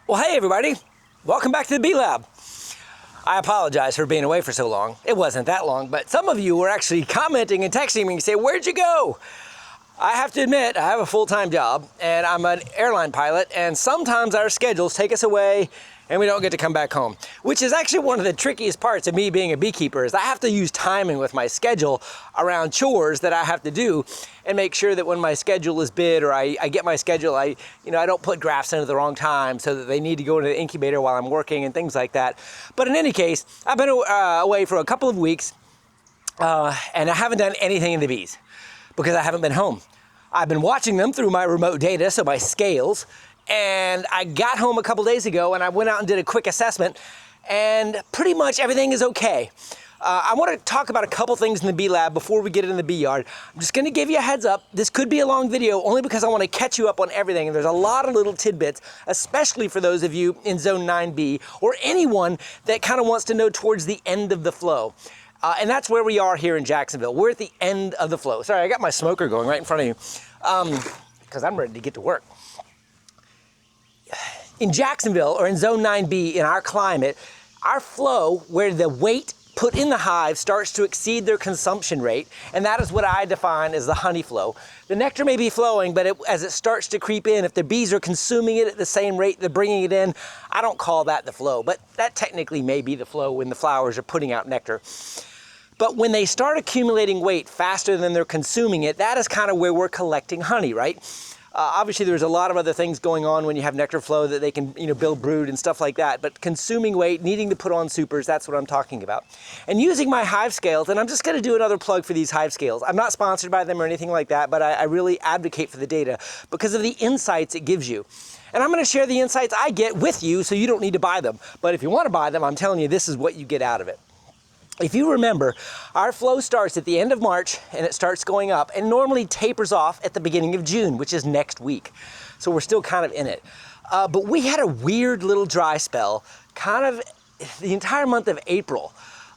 Well, hey everybody, welcome back to the Bee Lab. I apologize for being away for so long. It wasn't that long, but some of you were actually commenting and texting me and say, where'd you go? I have to admit, I have a full-time job and I'm an airline pilot, and sometimes our schedules take us away and we don't get to come back home, which is actually one of the trickiest parts of me being a beekeeper. Is I have to use timing with my schedule around chores that I have to do and make sure that when my schedule is bid or I get my schedule, I don't put grafts in at the wrong time so that they need to go into the incubator while I'm working and things like that. But in any case, I've been away for a couple of weeks and I haven't done anything in the bees because I haven't been home. I've been watching them through my remote data, so my scales, and I got home a couple days ago and I went out and did a quick assessment, and pretty much everything is okay. I want to talk about a couple things in the bee lab before we get into the bee yard. I'm just going to give you a heads up. This could be a long video only because I want to catch you up on everything, and there's a lot of little tidbits, especially for those of you in Zone 9B or anyone that kind of wants to know towards the end of the flow. And that's where we are here in Jacksonville. We're at the end of the flow. Sorry, I got my smoker going right in front of you because I'm ready to get to work. In Jacksonville, or in Zone 9B, in our climate, our flow, where the weight put in the hive starts to exceed their consumption rate, and that is what I define as the honey flow. The nectar may be flowing, but as it starts to creep in, if the bees are consuming it at the same rate they're bringing it in, I don't call that the flow, but that technically may be the flow when the flowers are putting out nectar. But when they start accumulating weight faster than they're consuming it, that is kind of where we're collecting honey, right? Obviously, there's a lot of other things going on when you have nectar flow that they can, build brood and stuff like that. But consuming weight, needing to put on supers, that's what I'm talking about. And using my hive scales, and I'm just going to do another plug for these hive scales. I'm not sponsored by them or anything like that, but I really advocate for the data because of the insights it gives you. And I'm going to share the insights I get with you, so you don't need to buy them. But if you want to buy them, I'm telling you, this is what you get out of it. If you remember, our flow starts at the end of March and it starts going up and normally tapers off at the beginning of June, which is next week. So we're still kind of in it. But we had a weird little dry spell, kind of the entire month of April,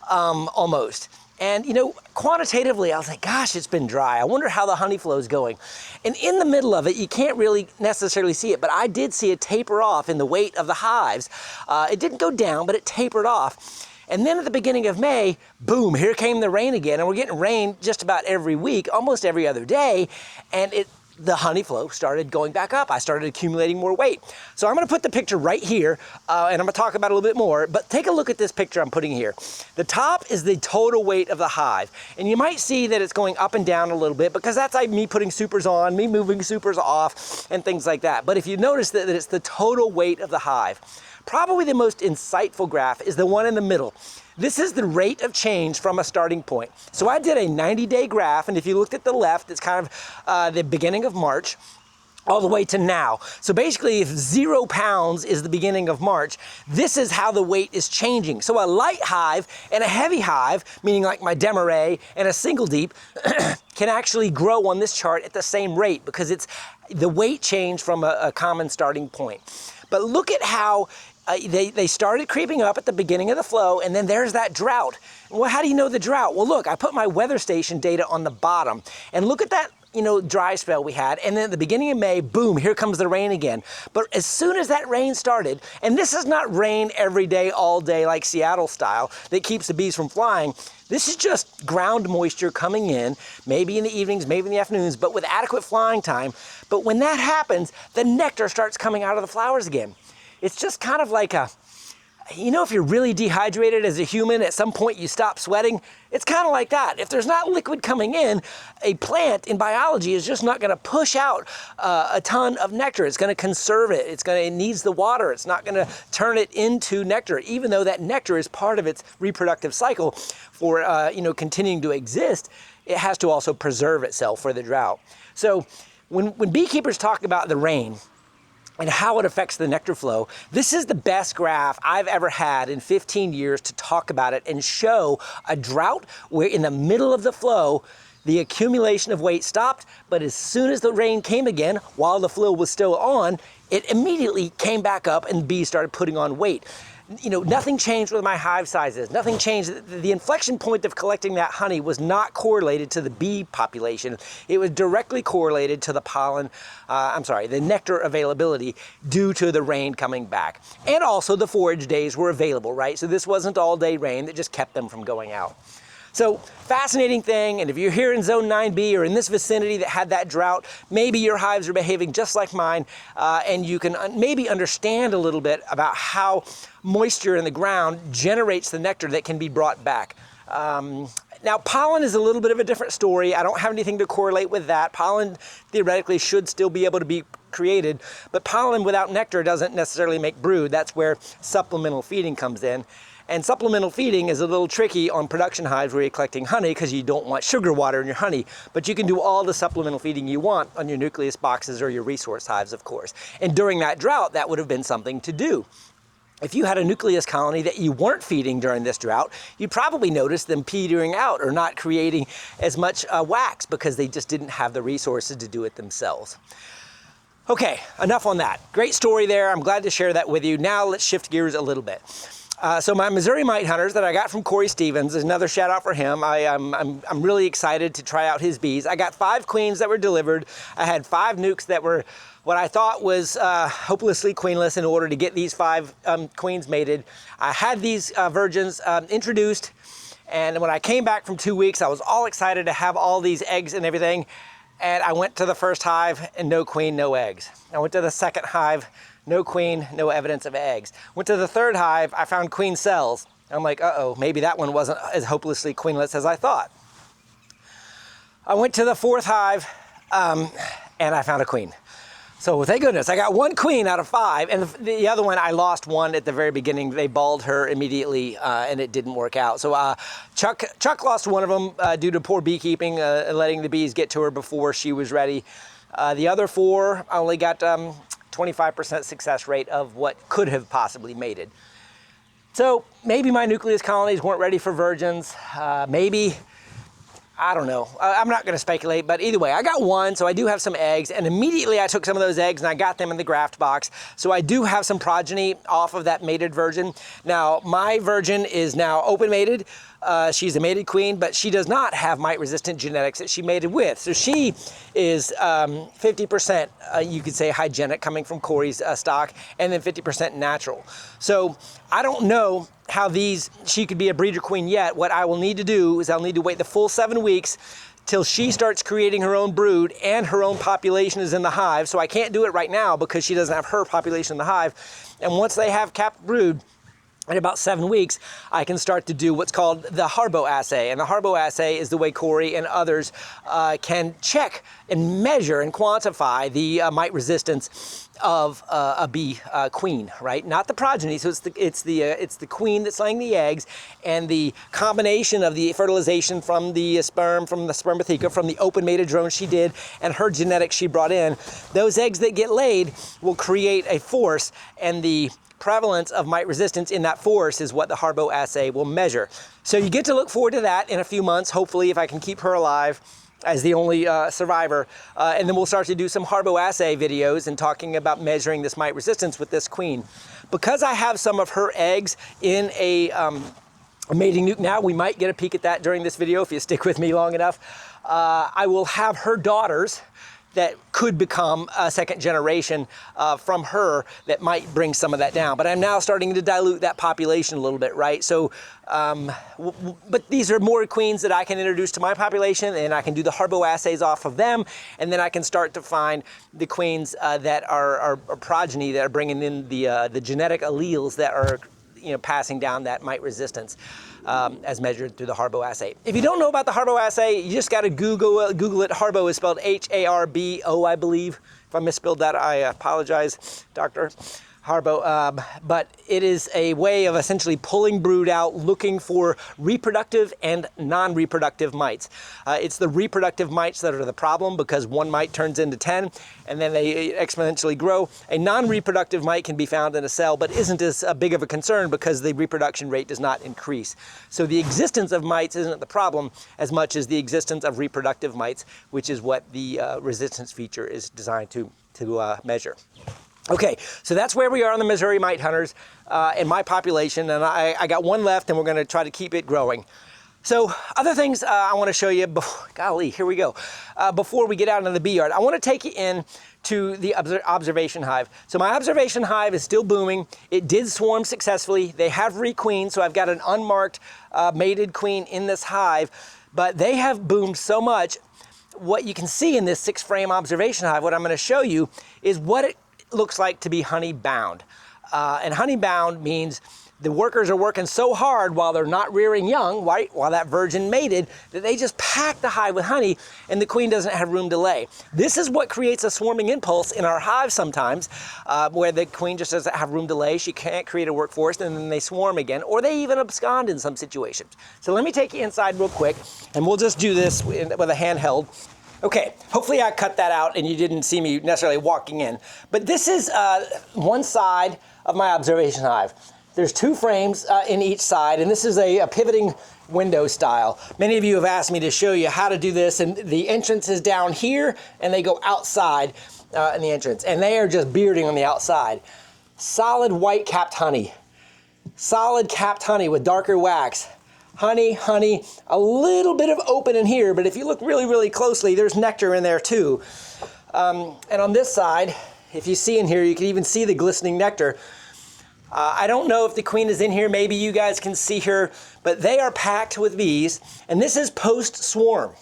almost. And quantitatively, I was like, gosh, it's been dry. I wonder how the honey flow is going. And in the middle of it, you can't really necessarily see it, but I did see it taper off in the weight of the hives. It didn't go down, but it tapered off. And then at the beginning of May, boom, here came the rain again. And we're getting rain just about every week, almost every other day. And the honey flow started going back up. I started accumulating more weight. So I'm going to put the picture right here, and I'm going to talk about it a little bit more. But take a look at this picture I'm putting here. The top is the total weight of the hive. And you might see that it's going up and down a little bit because that's like me putting supers on, me moving supers off, and things like that. But if you notice that it's the total weight of the hive. Probably the most insightful graph is the one in the middle. This is the rate of change from a starting point. So I did a 90-day graph, and if you looked at the left, it's kind of the beginning of March all the way to now. So basically, if 0 pounds is the beginning of March, this is how the weight is changing. So a light hive and a heavy hive, meaning like my Demaree and a single deep, can actually grow on this chart at the same rate because it's the weight change from a common starting point. But look at how they started creeping up at the beginning of the flow, and then there's that drought. Well, how do you know the drought? Well, look, I put my weather station data on the bottom, and look at that, dry spell we had, and then at the beginning of May, boom, here comes the rain again. But as soon as that rain started, and this is not rain every day, all day, like Seattle style, that keeps the bees from flying. This is just ground moisture coming in, maybe in the evenings, maybe in the afternoons, but with adequate flying time. But when that happens, the nectar starts coming out of the flowers again. It's just kind of like if you're really dehydrated as a human, at some point you stop sweating. It's kind of like that. If there's not liquid coming in, a plant in biology is just not going to push out a ton of nectar. It's going to conserve it. It needs the water. It's not going to turn it into nectar, even though that nectar is part of its reproductive cycle for continuing to exist. It has to also preserve itself for the drought. So when beekeepers talk about the rain and how it affects the nectar flow, this is the best graph I've ever had in 15 years to talk about it and show a drought where in the middle of the flow, the accumulation of weight stopped, but as soon as the rain came again, while the flow was still on, it immediately came back up and bees started putting on weight. nothing changed with my hive sizes. Nothing changed. The inflection point of collecting that honey was not correlated to the bee population. It was directly correlated to the the nectar availability due to the rain coming back. And also the forage days were available, right? So this wasn't all day rain that just kept them from going out. So fascinating thing, and if you're here in zone 9B or in this vicinity that had that drought, maybe your hives are behaving just like mine, and you can maybe understand a little bit about how moisture in the ground generates the nectar that can be brought back. Now, pollen is a little bit of a different story. I don't have anything to correlate with that. Pollen theoretically should still be able to be created, but pollen without nectar doesn't necessarily make brood. That's where supplemental feeding comes in. And supplemental feeding is a little tricky on production hives where you're collecting honey because you don't want sugar water in your honey, but you can do all the supplemental feeding you want on your nucleus boxes or your resource hives, of course. And during that drought, that would have been something to do. If you had a nucleus colony that you weren't feeding during this drought, you'd probably notice them petering out or not creating as much wax because they just didn't have the resources to do it themselves. Okay, enough on that. Great story there. I'm glad to share that with you. Now let's shift gears a little bit. So my Missouri mite hunters that I got from Corey Stevens, is another shout out for him. I'm really excited to try out his bees. I got 5 queens that were delivered. I had 5 nukes that were what I thought was hopelessly queenless in order to get these 5 queens mated. I had these virgins introduced, and when I came back from 2 weeks, I was all excited to have all these eggs and everything. And I went to the first hive and no queen, no eggs. I went to the second hive, no queen, no evidence of eggs. Went to the third hive, I found queen cells. I'm like, uh-oh, maybe that one wasn't as hopelessly queenless as I thought. I went to the fourth hive, and I found a queen. So thank goodness, I got 1 queen out of 5, and the other one, I lost 1 at the very beginning. They balled her immediately, and it didn't work out. So Chuck lost 1 of them due to poor beekeeping, letting the bees get to her before she was ready. The other 4, I only got 25% success rate of what could have possibly mated. So maybe my nucleus colonies weren't ready for virgins. Maybe, I don't know. I'm not going to speculate, but either way, I got 1, so I do have some eggs, and immediately I took some of those eggs and I got them in the graft box. So I do have some progeny off of that mated virgin. Now, my virgin is now open mated. She's a mated queen, but she does not have mite-resistant genetics that she mated with. So she is 50%, you could say, hygienic, coming from Corey's stock, and then 50% natural. So I don't know how she could be a breeder queen yet. What I will need to do is I'll need to wait the full 7 weeks till she starts creating her own brood and her own population is in the hive. So I can't do it right now because she doesn't have her population in the hive. And once they have capped brood, in about 7 weeks, I can start to do what's called the Harbo assay. And the Harbo assay is the way Corey and others can check and measure and quantify the mite resistance of a bee queen, right? Not the progeny, so it's the queen that's laying the eggs, and the combination of the fertilization from the spermatheca, from the open mated drone she did, and her genetics she brought in. Those eggs that get laid will create a force, and the prevalence of mite resistance in that force is what the Harbo assay will measure. So you get to look forward to that in a few months, hopefully, if I can keep her alive as the only survivor. And then we'll start to do some Harbo assay videos and talking about measuring this mite resistance with this queen. Because I have some of her eggs in a mating nuke now, we might get a peek at that during this video if you stick with me long enough. I will have her daughters that could become a second generation from her that might bring some of that down. But I'm now starting to dilute that population a little bit, right? So, but these are more queens that I can introduce to my population, and I can do the Harbo assays off of them, and then I can start to find the queens that are progeny that are bringing in the genetic alleles that are passing down that mite resistance as measured through the Harbo assay. If you don't know about the Harbo assay, you just got to Google it. Harbo is spelled H-A-R-B-O, I believe. If I misspelled that, I apologize, Dr. Harbo, but it is a way of essentially pulling brood out, looking for reproductive and non-reproductive mites. It's the reproductive mites that are the problem because one mite turns into 10 and then they exponentially grow. A non-reproductive mite can be found in a cell but isn't as big of a concern because the reproduction rate does not increase. So the existence of mites isn't the problem as much as the existence of reproductive mites, which is what the resistance feature is designed to measure. Okay, so that's where we are on the Missouri mite hunters in my population, and I got one left, and we're going to try to keep it growing. So other things I want to show you, golly, here we go. Before we get out into the bee yard, I want to take you in to the observation hive. So my observation hive is still booming. It did swarm successfully. They have requeened, so I've got an unmarked mated queen in this hive, but they have boomed so much. What you can see in this 6-frame observation hive, what I'm going to show you is what it looks like to be honey bound. And honey bound means the workers are working so hard while they're not rearing young, right, while that virgin mated, that they just pack the hive with honey and the queen doesn't have room to lay. This is what creates a swarming impulse in our hive sometimes, where the queen just doesn't have room to lay, she can't create a workforce, and then they swarm again, or they even abscond in some situations. So let me take you inside real quick, and we'll just do this with a handheld. Okay, hopefully I cut that out and you didn't see me necessarily walking in. But this is one side of my observation hive. There's 2 frames in each side, and this is a pivoting window style. Many of you have asked me to show you how to do this, and the entrance is down here, and they go outside in the entrance, and they are just bearding on the outside. Solid white capped honey. Solid capped honey with darker wax. Honey, honey, a little bit of open in here, but if you look really, really closely, there's nectar in there too. And on this side, if you see in here, you can even see the glistening nectar. I don't know if the queen is in here, maybe you guys can see her, but they are packed with bees, and this is post-swarm.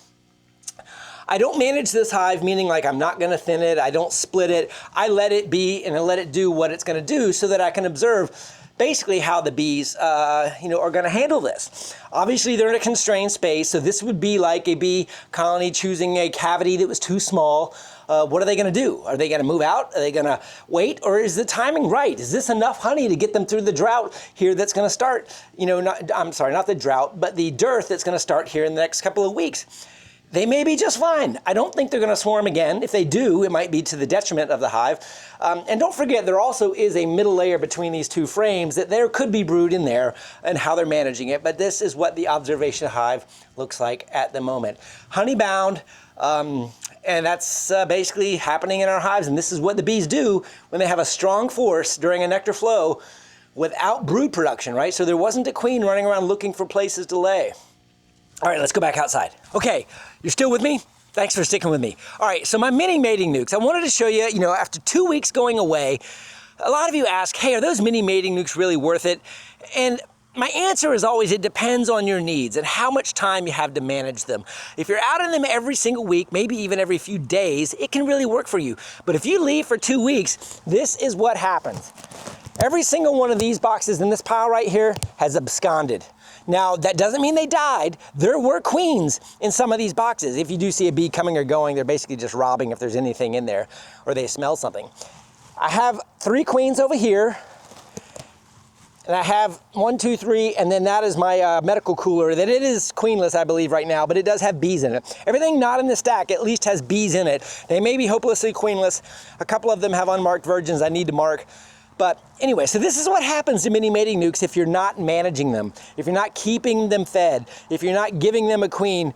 I don't manage this hive, meaning like I'm not gonna thin it, I don't split it, I let it be and I let it do what it's gonna do so that I can observe basically how the bees are gonna handle this. Obviously they're in a constrained space, so this would be like a bee colony choosing a cavity that was too small. What are they gonna do? Are they gonna move out? Are they gonna wait? Or is the timing right? Is this enough honey to get them through the drought here that's gonna start, not the drought, but the dearth that's gonna start here in the next couple of weeks? They may be just fine. I don't think they're gonna swarm again. If they do, it might be to the detriment of the hive. And don't forget, there also is a middle layer between these 2 frames that there could be brood in there and how they're managing it, but this is what the observation hive looks like at the moment. Honey bound, and that's basically happening in our hives, and this is what the bees do when they have a strong force during a nectar flow without brood production, right? So there wasn't a queen running around looking for places to lay. All right, let's go back outside. Okay, you're still with me? Thanks for sticking with me. All right, so my mini mating nukes. I wanted to show you, after 2 weeks going away, a lot of you ask, hey, are those mini mating nukes really worth it? And my answer is always, it depends on your needs and how much time you have to manage them. If you're out in them every single week, maybe even every few days, it can really work for you. But if you leave for 2 weeks, this is what happens. Every single one of these boxes in this pile right here has absconded. Now, that doesn't mean they died. There were queens in some of these boxes. If you do see a bee coming or going, they're basically just robbing if there's anything in there or they smell something. I have 3 queens over here. And I have 1, 2, 3, and then that is my medical cooler that it is queenless, I believe, right now, but it does have bees in it. Everything not in the stack at least has bees in it. They may be hopelessly queenless. A couple of them have unmarked virgins I need to mark. But anyway, so this is what happens to mini mating nukes if you're not managing them, if you're not keeping them fed, if you're not giving them a queen.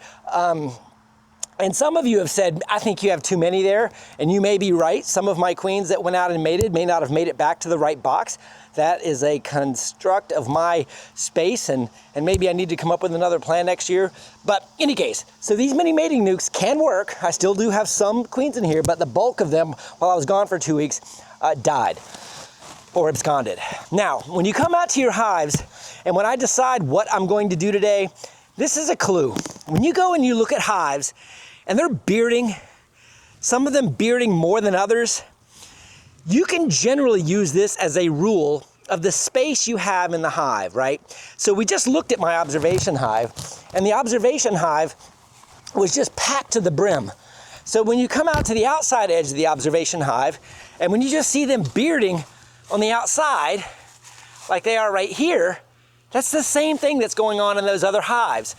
And some of you have said, I think you have too many there, and you may be right. Some of my queens that went out and mated may not have made it back to the right box. That is a construct of my space, and maybe I need to come up with another plan next year. But in any case, so these mini mating nukes can work. I still do have some queens in here, but the bulk of them, while I was gone for 2 weeks, died or absconded. Now, when you come out to your hives, and when I decide what I'm going to do today, this is a clue. When you go and you look at hives, and they're bearding, some of them bearding more than others, you can generally use this as a rule of the space you have in the hive, right? So we just looked at my observation hive, and the observation hive was just packed to the brim. So when you come out to the outside edge of the observation hive, and when you just see them bearding on the outside, like they are right here, that's the same thing that's going on in those other hives.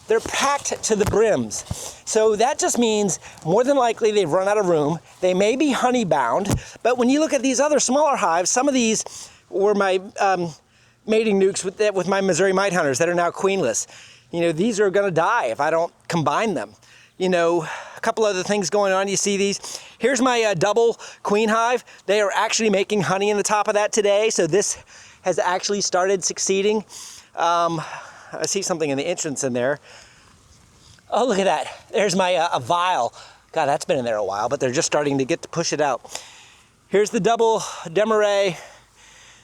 They're packed to the brims. So that just means more than likely they've run out of room. They may be honey bound, but when you look at these other smaller hives, some of these were my mating nukes with my Missouri mite hunters that are now queenless. These are gonna die if I don't combine them. you know, a couple other things going on. You see these? Here's my double queen hive. They are actually making honey in the top of that today. So this has actually started succeeding. I see something in the entrance in there. Oh, look at that. There's my a vial. God, that's been in there a while, but they're just starting to get to push it out. Here's the double Demaree,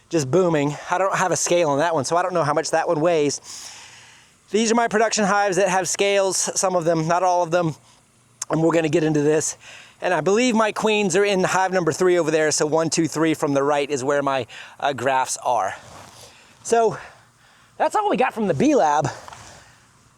just booming. I don't have a scale on that one, so I don't know how much that one weighs. These are my production hives that have scales, some of them, not all of them, and we're gonna get into this. And I believe my queens are in hive number 3 over there, so 1, 2, 3 from the right is where my graphs are. So that's all we got from the bee lab.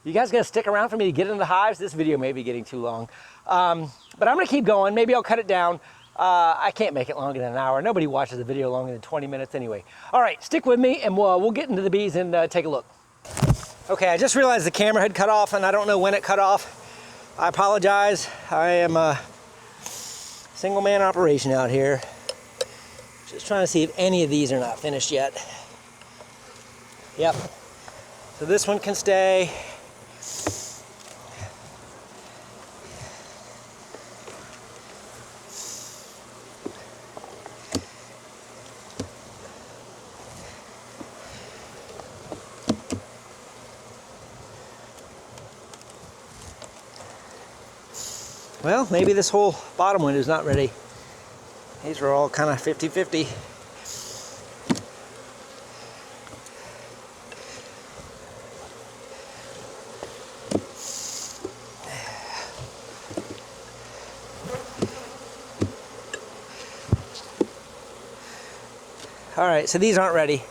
You guys gonna stick around for me to get into the hives? This video may be getting too long. But I'm gonna keep going. Maybe I'll cut it down. I can't make it longer than an hour. Nobody watches a video longer than 20 minutes anyway. All right, stick with me and we'll get into the bees and take a look. Okay, I just realized the camera had cut off and I don't know when it cut off. I apologize. I am a single man operation out here. Just trying to see if any of these are not finished yet. Yep. So this one can stay. Well, maybe this whole bottom one is not ready. These are all kind of 50-50. All right, so these aren't ready.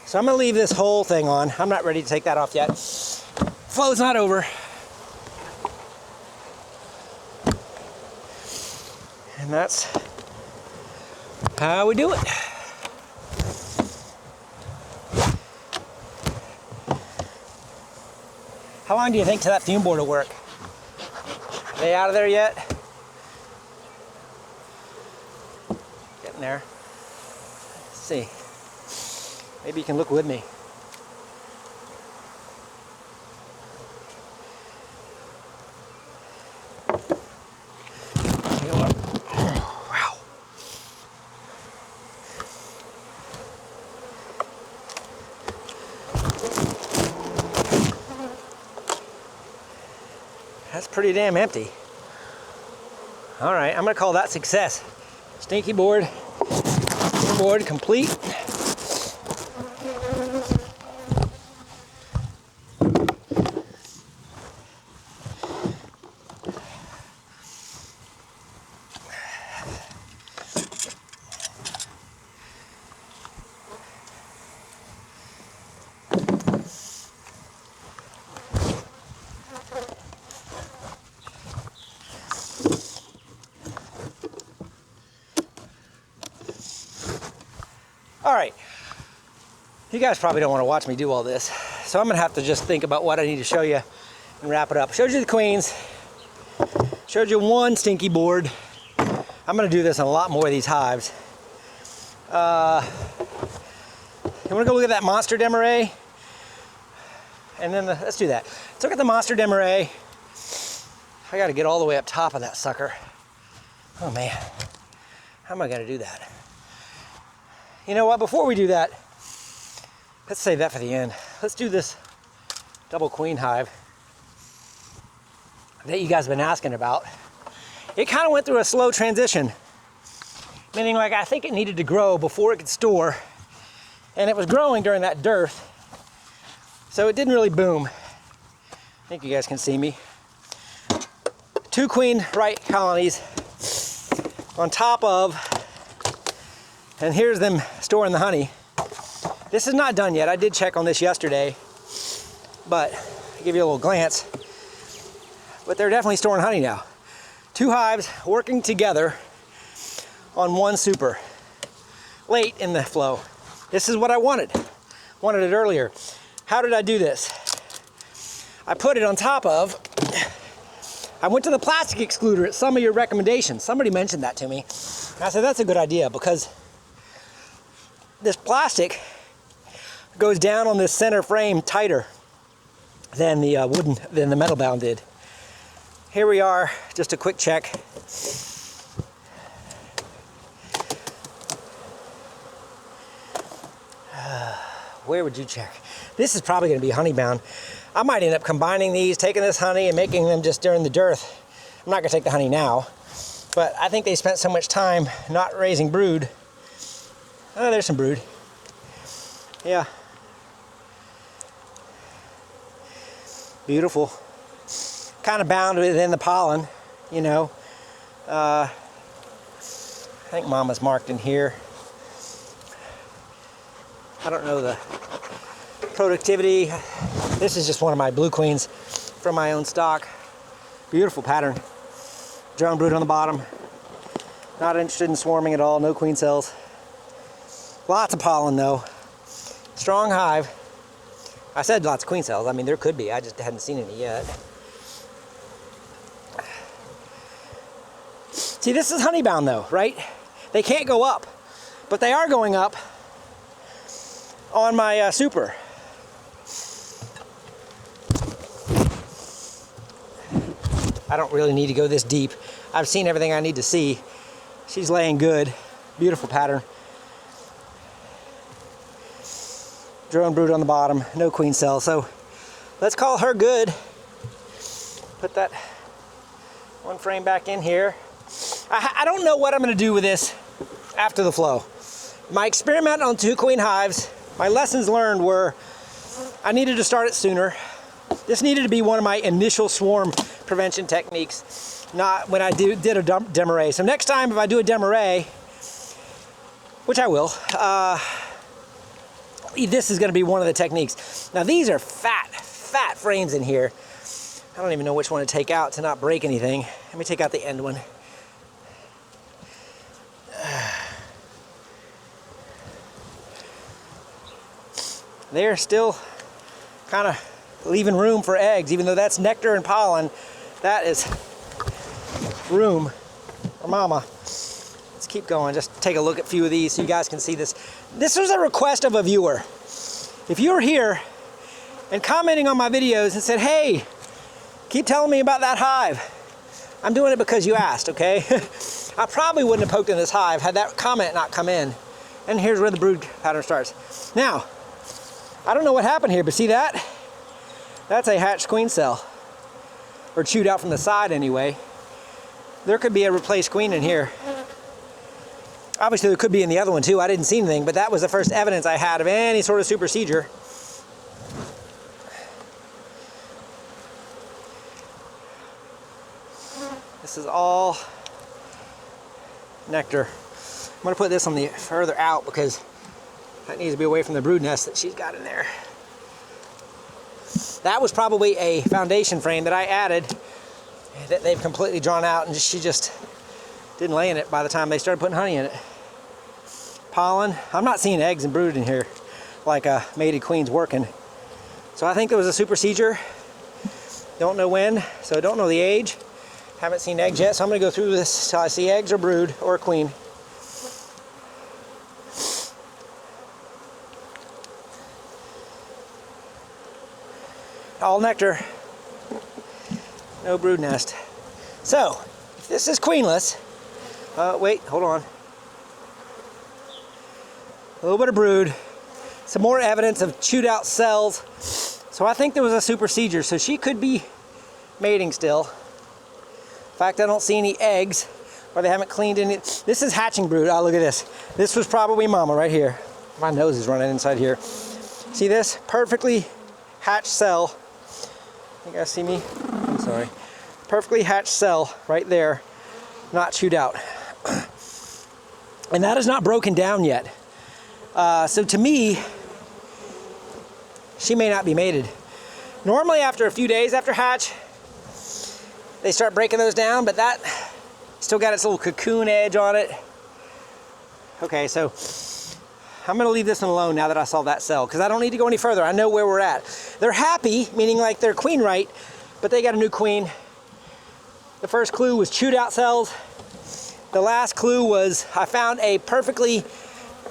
So I'm gonna leave this whole thing on. I'm not ready to take that off yet. Flow's not over. And that's how we do it. How long do you think till that fume board will work? Are they out of there yet? Getting there. Let's see. Maybe you can look with me. Wow. That's pretty damn empty. All right, I'm gonna call that success. Stinky board complete. All right, you guys probably don't want to watch me do all this, so I'm gonna have to just think about what I need to show you and wrap it up. Showed you the queens, showed you one stinky board. I'm gonna do this on a lot more of these hives. You wanna go look at that Master Demaree? And then let's do that. Let's look at the Master Demaree. I gotta get all the way up top of that sucker. Oh man, how am I gonna do that? You know what, before we do that, let's save that for the end. Let's do this double queen hive that you guys have been asking about. It kind of went through a slow transition, meaning like I think it needed to grow before it could store, and it was growing during that dearth, so it didn't really boom. I think you guys can see me. 2 queen right colonies on top of, and here's them storing the honey. This is not done yet. I did check on this yesterday, but I'll give you a little glance. But they're definitely storing honey now. 2 hives working together on one super late in the flow. This is what I wanted. Wanted it earlier. How did I do this? I put it on top of, I went to the plastic excluder at some of your recommendations. Somebody mentioned that to me. And I said, that's a good idea because this plastic goes down on this center frame tighter than the metal bound did. Here we are, just a quick check. Where would you check? This is probably going to be honey bound. I might end up combining these, taking this honey and making them just during the dearth. I'm not going to take the honey now, but I think they spent so much time not raising brood. Oh, there's some brood. Yeah. Beautiful. Kind of bound within the pollen, you know. I think mama's marked in here. I don't know the productivity. This is just one of my blue queens from my own stock. Beautiful pattern. Drone brood on the bottom. Not interested in swarming at all. No queen cells. Lots of pollen though. Strong hive. I said lots of queen cells. I mean, there could be. I just hadn't seen any yet. See, this is honey bound though, right? They can't go up, but they are going up on my super. I don't really need to go this deep. I've seen everything I need to see. She's laying good. Beautiful pattern. Drone brood on the bottom, no queen cell. So let's call her good. Put that one frame back in here. I don't know what I'm going to do with this after the flow. My experiment on 2 queen hives, my lessons learned were I needed to start it sooner. This needed to be one of my initial swarm prevention techniques, not when I did a Demaree. So next time if I do a Demaree, which I will, this is going to be one of the techniques. Now these are fat frames in here. I don't even know which one to take out to not break anything. Let me take out the end one. They're still kind of leaving room for eggs, even though that's nectar and pollen. That is room for mama. Let's keep going. Just take a look at a few of these so you guys can see this. This was a request of a viewer. If you're here and commenting on my videos and said, hey, keep telling me about that hive, I'm doing it because you asked, okay? I probably wouldn't have poked in this hive had that comment not come in. And here's where the brood pattern starts. Now, I don't know what happened here, but see that? That's a hatched queen cell. Or chewed out from the side anyway. There could be a replaced queen in here. Obviously there could be in the other one too. I didn't see anything, but that was the first evidence I had of any sort of supercedure. This is all nectar. I'm gonna put this on the further out because that needs to be away from the brood nest that she's got in there. That was probably a foundation frame that I added that they've completely drawn out, and she just didn't lay in it by the time they started putting honey in it. Pollen. I'm not seeing eggs and brood in here like a mated queen's working. So I think there was a supercedure. Don't know when, so don't know the age. Haven't seen eggs yet, so I'm gonna go through this till I see eggs or brood or a queen. All nectar, no brood nest. So, if this is queenless, wait, hold on. A little bit of brood, some more evidence of chewed out cells. So I think there was a supercedure, so she could be mating still. In fact, I don't see any eggs, or they haven't cleaned any. This is hatching brood. Oh, look at this. This was probably mama right here. My nose is running inside here. See this? Perfectly hatched cell. You guys see me? I'm sorry. Perfectly hatched cell right there, not chewed out. And that is not broken down yet. So to me, she may not be mated. Normally after a few days after hatch, they start breaking those down, but that still got its little cocoon edge on it. Okay, so I'm gonna leave this one alone now that I saw that cell, because I don't need to go any further. I know where we're at. They're happy, meaning like they're queen right, but they got a new queen. The first clue was chewed out cells. The last clue was I found a perfectly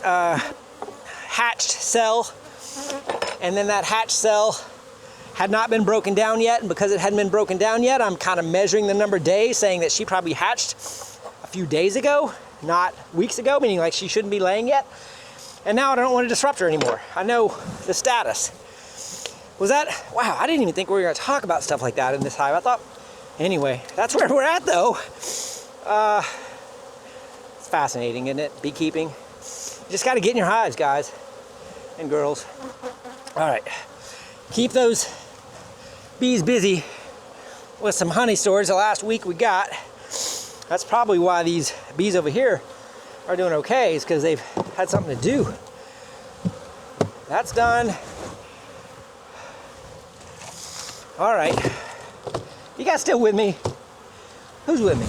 hatched cell And then that hatch cell had not been broken down yet, and because it hadn't been broken down yet, I'm kind of measuring the number of days, saying that she probably hatched a few days ago, not weeks ago, meaning like she shouldn't be laying yet. And now I don't want to disrupt her anymore. I know the status. Was that, wow, I didn't even think we were going to talk about stuff like that in this hive. I thought, anyway, that's where we're at though. It's fascinating, isn't it? Beekeeping. You just got to get in your hives, guys and girls. All right, keep those bees busy with some honey stores. The last week we got, that's probably why these bees over here are doing okay, is because they've had something to do. That's done. All right, you guys still with me? Who's with me?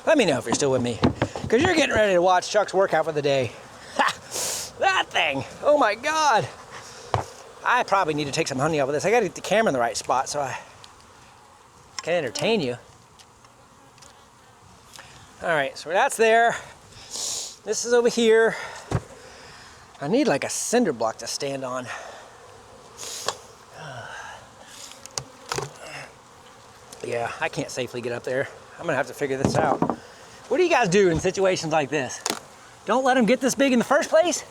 Let me know if you're still with me, because you're getting ready to watch Chuck's workout for the day. Ha! That thing, oh my God. I probably need to take some honey off of this. I gotta get the camera in the right spot so I can entertain you. All right, so that's there. This is over here. I need like a cinder block to stand on. Yeah, I can't safely get up there. I'm gonna have to figure this out. What do you guys do in situations like this? Don't let them get this big in the first place?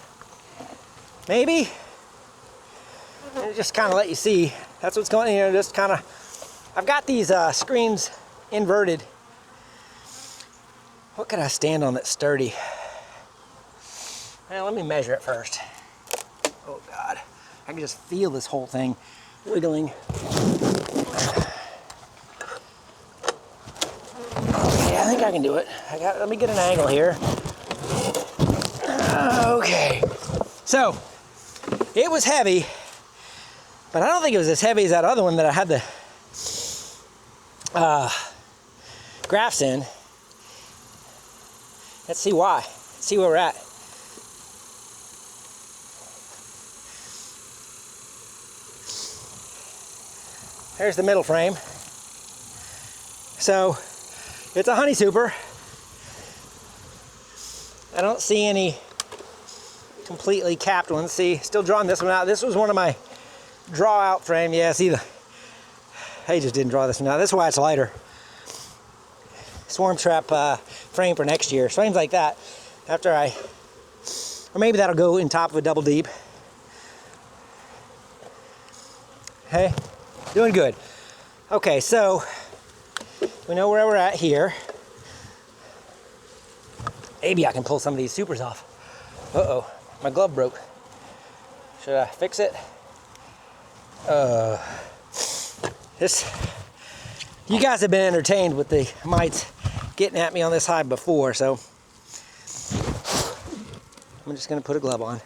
Maybe? And just kind of let you see. That's what's going on here. Just kind of, I've got these screens inverted. What can I stand on that's sturdy? Well, let me measure it first. Oh God, I can just feel this whole thing wiggling. Okay, I think I can do it. Let me get an angle here. Okay, so it was heavy. But I don't think it was as heavy as that other one that I had the graphs in. Let's see why. Let's see where we're at. There's the middle frame. So it's a honey super. I don't see any completely capped ones. See, still drawing this one out. This was one of my draw out frame. Yeah, see, I just didn't draw this one out. That's why it's lighter. Swarm trap frame for next year. Frames like that. After or maybe that'll go in top of a double deep. Hey, doing good. Okay, so we know where we're at here. Maybe I can pull some of these supers off. Uh-oh, my glove broke. Should I fix it? You guys have been entertained with the mites getting at me on this hive before, so I'm just gonna put a glove on.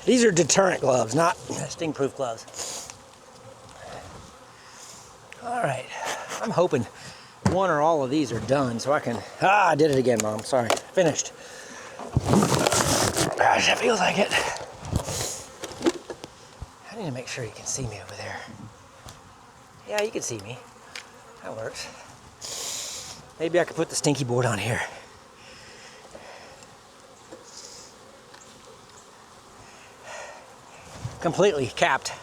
These are deterrent gloves, not sting-proof gloves. All right, I'm hoping one or all of these are done so I can, I did it again, Mom, sorry, finished. Gosh, that feels like it. I need to make sure you can see me over there. Yeah, you can see me, that works. Maybe I could put the stinky board on here. Completely capped.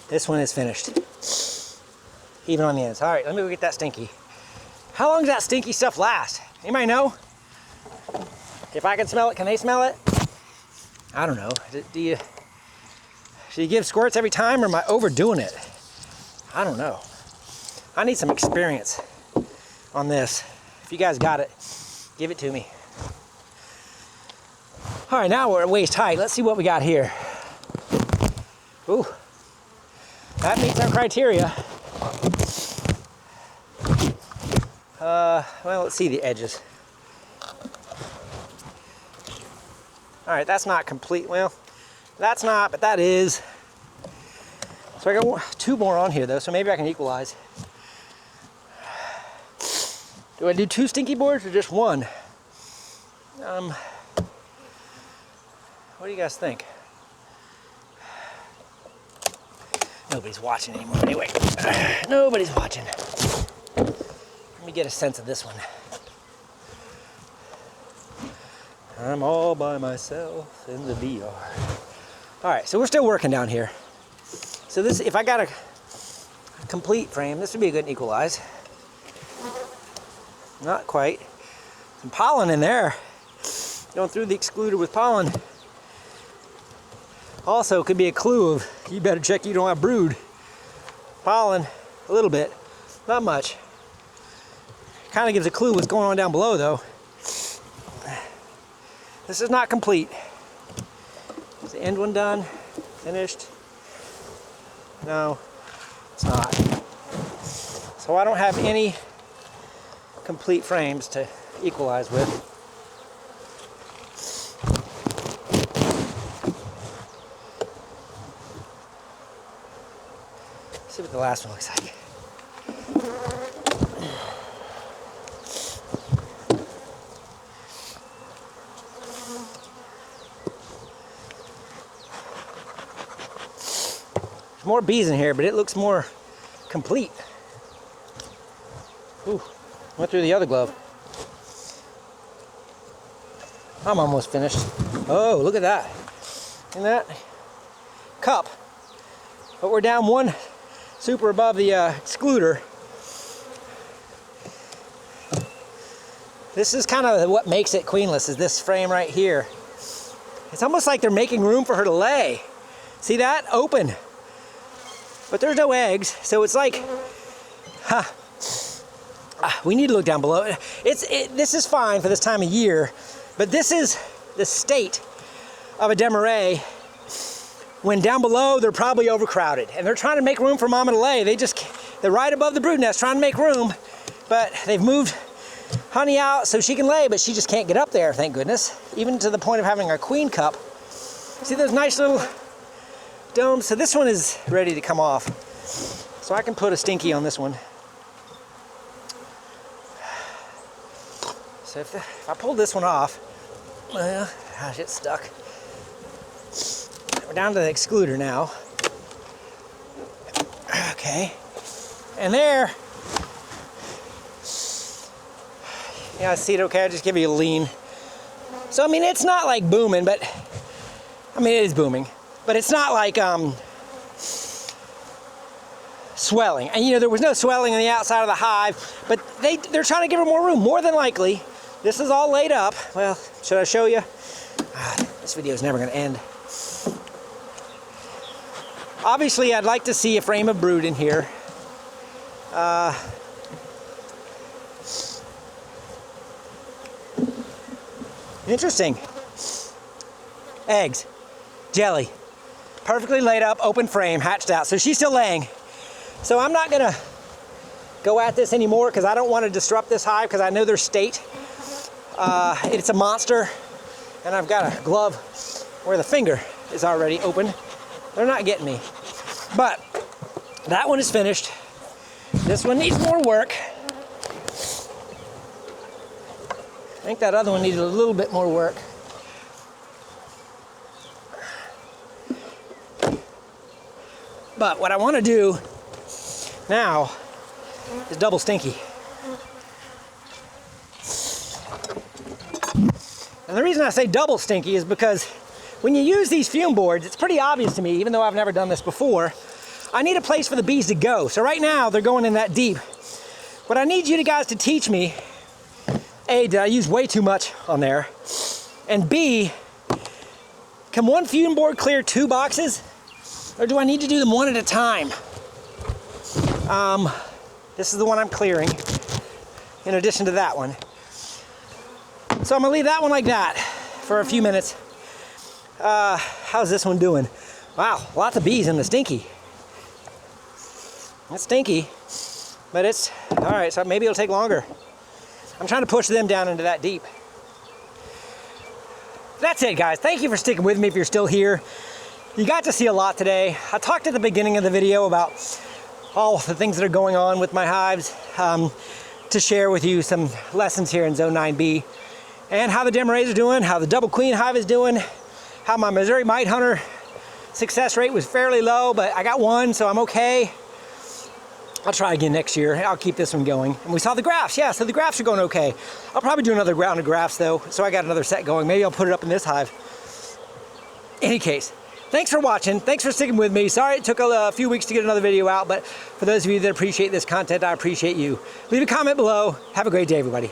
This one is finished. Even on the ends. All right, let me go get that stinky. How long does that stinky stuff last? Anybody know? If I can smell it, can they smell it? I don't know. Should you give squirts every time, or am I overdoing it? I don't know. I need some experience on this. If you guys got it, give it to me. All right, now we're at waist height. Let's see what we got here. Ooh, that meets our criteria. Well, let's see the edges. All right, that's not complete. Well, that's not, but that is. So I got two more on here though, so maybe I can equalize. Do I do two stinky boards or just one? What do you guys think? Nobody's watching anymore anyway. Nobody's watching. Let me get a sense of this one. I'm all by myself in the bee yard. All right, so we're still working down here. So this, if I got a complete frame, this would be a good equalize. Not quite. Some pollen in there. Going through the excluder with pollen. Also could be a clue of, you better check you don't have brood. Pollen, a little bit, not much. Kind of gives a clue what's going on down below though. This is not complete. Is the end one done? Finished? No, it's not. So I don't have any complete frames to equalize with. Let's see what the last one looks like. There's more bees in here, but it looks more complete. Ooh, went through the other glove. I'm almost finished. Oh, look at that. In that cup. But we're down one super above the excluder. This is kind of what makes it queenless, is this frame right here. It's almost like they're making room for her to lay. See that? Open. But there's no eggs, so it's like, we need to look down below. This is fine for this time of year, but this is the state of a Demaree when down below they're probably overcrowded and they're trying to make room for mama to lay. They're right above the brood nest trying to make room, but they've moved honey out so she can lay, but she just can't get up there, thank goodness, even to the point of having a queen cup. See those nice little domes? So this one is ready to come off. So I can put a stinky on this one. So if I pull this one off, well, gosh, it's stuck. We're down to the excluder now. Okay. And there, yeah, I see it okay. I'll just give you a lean. So, I mean, it's not like booming, but, I mean, it is booming. But it's not like swelling. And you know, there was no swelling on the outside of the hive, but they're trying to give her more room. More than likely, this is all laid up. Well, should I show you? This video is never going to end. Obviously, I'd like to see a frame of brood in here. Interesting. Eggs, jelly. Perfectly laid up, open frame, hatched out. So she's still laying. So I'm not gonna go at this anymore because I don't want to disrupt this hive because I know their state. It's a monster, and I've got a glove where the finger is already open. They're not getting me. But that one is finished. This one needs more work. I think that other one needed a little bit more work. But what I want to do now is double stinky. And the reason I say double stinky is because when you use these fume boards, it's pretty obvious to me, even though I've never done this before, I need a place for the bees to go. So right now, they're going in that deep. What I need you guys to teach me, A, did I use way too much on there? And B, can one fume board clear 2 boxes? Or do I need to do them one at a time? This is the one I'm clearing, in addition to that one. So I'm gonna leave that one like that for a few minutes. How's this one doing? Wow, lots of bees in the stinky. It's stinky, but it's, all right, so maybe it'll take longer. I'm trying to push them down into that deep. That's it, guys. Thank you for sticking with me if you're still here. You got to see a lot today. I talked at the beginning of the video about all the things that are going on with my hives, to share with you some lessons here in Zone 9B, and how the Demarees are doing, how the double queen hive is doing, how my Missouri Mite Hunter success rate was fairly low, but I got one, so I'm okay. I'll try again next year. I'll keep this one going. And we saw the grafts. Yeah, so the grafts are going okay. I'll probably do another round of grafts though, so I got another set going. Maybe I'll put it up in this hive. Any case, thanks for watching. Thanks for sticking with me. Sorry it took a few weeks to get another video out, but for those of you that appreciate this content, I appreciate you. Leave a comment below. Have a great day, everybody.